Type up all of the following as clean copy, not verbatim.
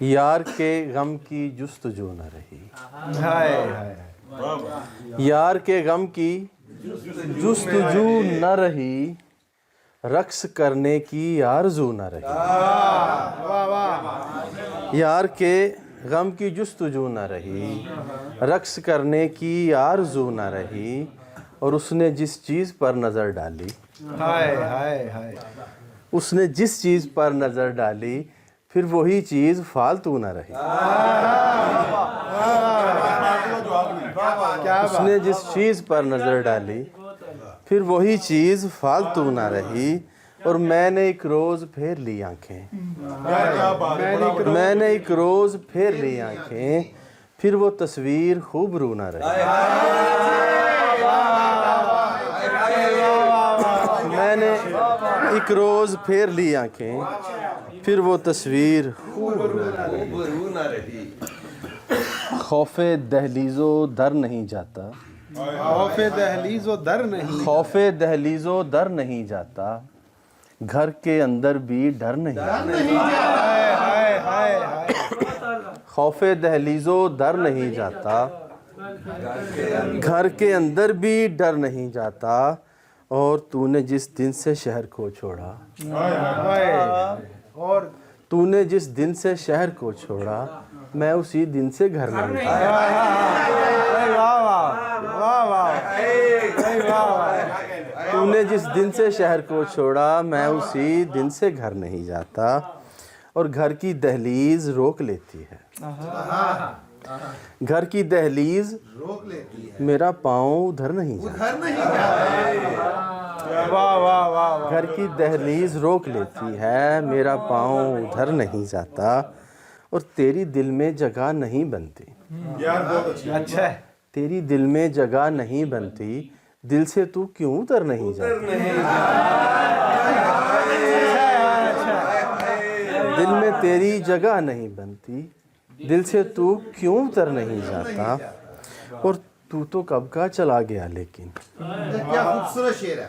یار کے غم کی جستجو نہ رہی، ہائے یار کے غم کی جستجو نہ رہی، رقص کرنے کی آرزو نہ رہی۔ یار کے غم کی جستجو نہ رہی، رقص کرنے کی آرزو نہ رہی، اور اس نے جس چیز پر نظر ڈالی، اس نے جس چیز پر نظر ڈالی، پھر وہی چیز فالتو نہ رہی۔ اس نے جس چیز پر نظر ڈالی، پھر وہی چیز فالتو نہ رہی، اور میں نے ایک روز پھیر لی آنکھیں، میں نے ایک روز پھیر لی آنکھیں، پھر وہ تصویر خوبرو نہ رہی۔ میں نے ایک روز پھیر لی آنکھیں، پھر وہ تصویر خوبرو نہ رہی۔ خوف دہلیز و در نہیں جاتا، خوف دہلیز و در نہیں، خوف دہلیز و در نہیں جاتا، گھر کے اندر بھی ڈر نہیں جاتا۔ خوف دہلیز و در نہیں جاتا، گھر کے اندر بھی ڈر نہیں جاتا، اور تو نے جس دن سے شہر کو چھوڑا، اور تو نے جس دن سے شہر کو چھوڑا، میں اسی دن سے گھر نہیں جاتا۔ تو نے جس دن سے شہر کو چھوڑا، میں اسی دن سے گھر نہیں جاتا، اور گھر کی دہلیز روک لیتی ہے، گھر کی دہلیز میرا پاؤں ادھر نہیں جاتا۔ گھر کی دہلیز روک لیتی ہے، میرا پاؤں ادھر نہیں جاتا، اور تیری دل میں جگہ نہیں بنتی، اچھا تیری دل میں جگہ نہیں بنتی، دل سے تو کیوں اتر نہیں جاتا۔ دل میں تیری جگہ نہیں بنتی، دل سے تو کیوں اتر نہیں جاتا، اور تو تو کب کا چلا گیا لیکن، کیا خوبصورت شعر ہے۔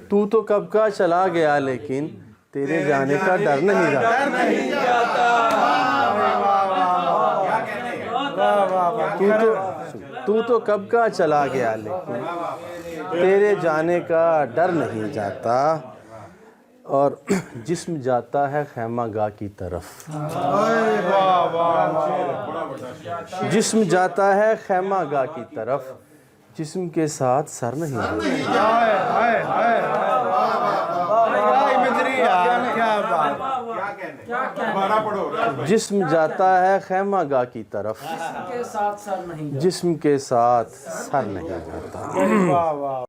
تو تو کب کا چلا گیا لیکن، تیرے جانے کا ڈر نہیں جاتا۔ تو تو کب کا چلا گیا لیکن، تیرے جانے کا ڈر نہیں جاتا، اور جسم جاتا ہے خیمہ گاہ کی طرف، جسم جاتا ہے خیمہ گاہ کی طرف، جسم کے ساتھ سر نہیں جاتا۔ جسم جاتا ہے خیمہ گاہ کی طرف، جسم کے ساتھ سر نہیں جاتا۔